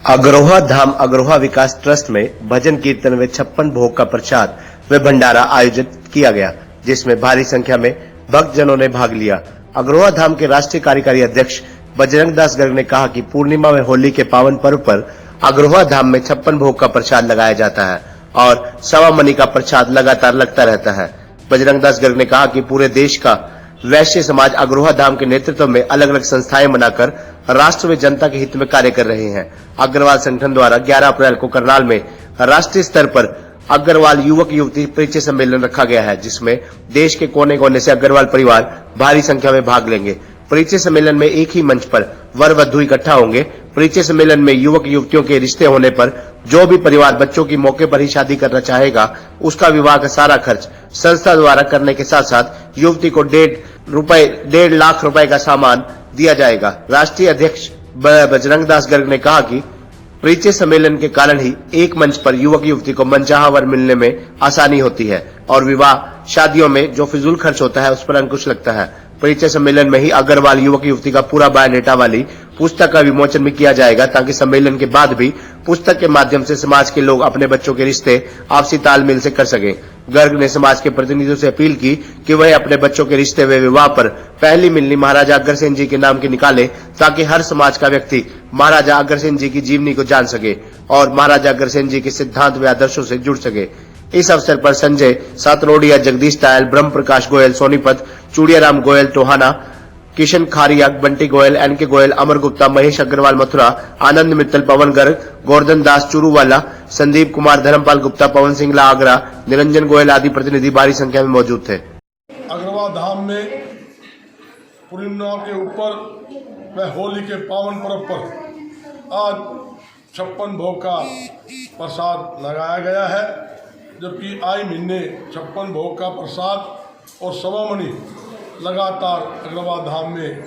अग्रोहा धाम अग्रोहा विकास trust में भजन कीर्तन व 56 भोग का प्रसाद व भंडारा आयोजित किया गया, जिसमें भारी संख्या में भक्तजनों ने भाग लिया। अग्रोहा धाम के राष्ट्रीय कार्यकारी अध्यक्ष बजरंग दास गर्ग ने कहा कि पूर्णिमा में होली के पावन पर्व पर अग्रोहा धाम में 56 भोग का प्रसाद लगाया जाता है और सवा मनी का प्रसाद लगातार लगता रहता है। बजरंग दास गर्ग ने कहा कि पूरे देश का वैश्य समाज अग्रोहा धाम के नेतृत्व में अलग अलग संस्थाएं बनाकर राष्ट्र व जनता के हित में कार्य कर रहे हैं। अग्रवाल संगठन द्वारा 11 अप्रैल को करनाल में राष्ट्रीय स्तर पर अग्रवाल युवक युवती परिचय सम्मेलन रखा गया है, जिसमें देश के कोने कोने से अग्रवाल परिवार भारी संख्या में भाग लेंगे। परिचय सम्मेलन में एक ही मंच पर वर वधू इकट्ठा होंगे। परिचय सम्मेलन में युवक युवतियों के रिश्ते होने पर जो भी परिवार बच्चों की मौके पर ही शादी करना चाहेगा, उसका विवाह का सारा खर्च संस्था द्वारा करने के साथ साथ युवती को 1.5 लाख रुपए का सामान दिया जाएगा। राष्ट्रीय अध्यक्ष बजरंग दास गर्ग ने कहा कि परिचय सम्मेलन के कारण ही एक मंच पर युवक युवती को मनचाहा वर मिलने में आसानी होती है और विवाह शादियों में जो फिजूल खर्च होता है उस पर अंकुश लगता है। परिचय सम्मेलन में ही अग्रवाल युवक युवती का पूरा बायोडेटा वाली पुस्तक का विमोचन भी किया जाएगा, ताकि सम्मेलन के बाद भी पुस्तक के माध्यम से समाज के लोग अपने बच्चों के रिश्ते आपसी तालमेल से कर सके। गर्ग ने समाज के प्रतिनिधियों से अपील की कि वह अपने बच्चों के रिश्ते व विवाह पर पहली मिलनी महाराजा अग्रसेन जी के नाम की निकाले, ताकि हर समाज का व्यक्ति महाराजा अग्रसेन जी की जीवनी को जान सके और महाराजा अग्रसेन जी के सिद्धांत व आदर्शों से जुड़ सके। इस अवसर पर संजय सातरोडिया, जगदीश टायल, ब्रह्म प्रकाश गोयल सोनीपत, चूड़ियाराम गोयल टोहाना, किशन खारिया, बंटी गोयल, एनके गोयल, अमर गुप्ता, महेश अग्रवाल मथुरा, आनंद मित्तल, पवन गर्ग, गोवर्धन दास चूरूवाला, संदीप कुमार, धर्मपाल गुप्ता, पवन सिंह आगरा, निरंजन गोयल आदि प्रतिनिधि भारी संख्या में मौजूद थे। अग्रवाल धाम में पूर्णिमा के ऊपर व होली के पावन पर्व पर आज 56 भोग का प्रसाद लगाया गया है, जबकि आए महीने 56 भोग का प्रसाद और सवा मनी लगातार अग्रवाल धाम में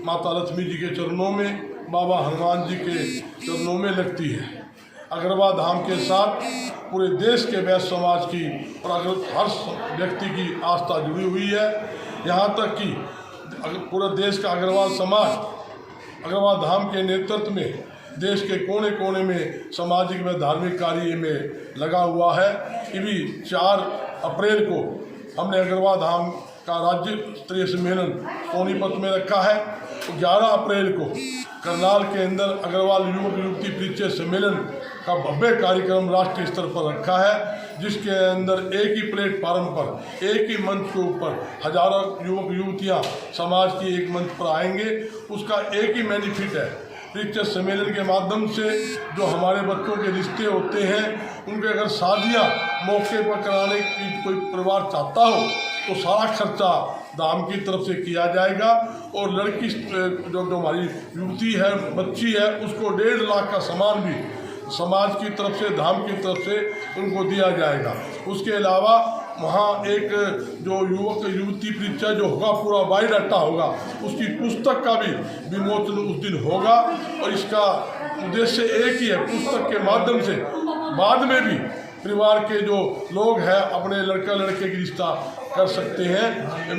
माता लक्ष्मी जी के चरणों में, बाबा हनुमान जी के चरणों में लगती है। अग्रवाल धाम के साथ पूरे देश के वैश्य समाज की और हर व्यक्ति की आस्था जुड़ी हुई है। यहाँ तक कि पूरा देश का अग्रवाल समाज अग्रवाल धाम के नेतृत्व में देश के कोने कोने में सामाजिक व धार्मिक कार्य में लगा हुआ है। इसी 4 अप्रैल को हमने अग्रवाल धाम का राज्य स्तरीय सम्मेलन सोनीपत में रखा है। 11 अप्रैल को करनाल के अंदर अग्रवाल युवक युवती परिचय सम्मेलन का भव्य कार्यक्रम राष्ट्रीय स्तर पर रखा है, जिसके अंदर एक ही प्लेटफार्म पर एक ही मंच के ऊपर हजारों युवक युवतियां समाज की एक मंच पर आएंगे। उसका एक ही बेनिफिट है, परिचय सम्मेलन के माध्यम से जो हमारे बच्चों के रिश्ते होते हैं, उनके अगर शादियां मौके पर कराने की कोई परिवार चाहता हो तो सारा खर्चा धाम की तरफ से किया जाएगा और लड़की जो हमारी युवती है, बच्ची है, उसको 1.5 लाख का सामान भी समाज की तरफ से, धाम की तरफ से उनको दिया जाएगा। उसके अलावा वहाँ एक जो युवक युवती परिचय जो होगा, पूरा बायोडाटा होगा, उसकी पुस्तक का भी विमोचन उस दिन होगा। और इसका उद्देश्य एक ही है, पुस्तक के माध्यम से बाद में भी परिवार के जो लोग हैं अपने लड़का लड़के की रिश्ता कर सकते हैं।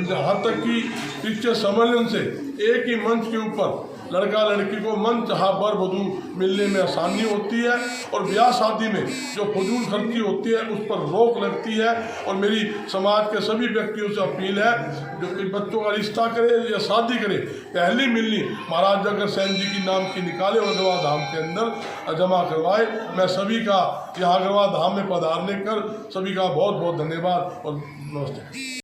यहाँ तक कि परिचय सम्मेलन से एक ही मंच के ऊपर लड़का लड़की को मन चाहा वर वधू मिलने में आसानी होती है और ब्याह शादी में जो फजूल खर्ची होती है उस पर रोक लगती है। और मेरी समाज के सभी व्यक्तियों से अपील है, जो बच्चों का रिश्ता करे या शादी करे, पहली मिलनी महाराज अग्रसेन जी की नाम की निकाले और अग्रवाल धाम के अंदर जमा करवाए। मैं सभी का यहाँ अग्रवाल धाम में पधारने कर सभी का बहुत बहुत धन्यवाद और नमस्ते।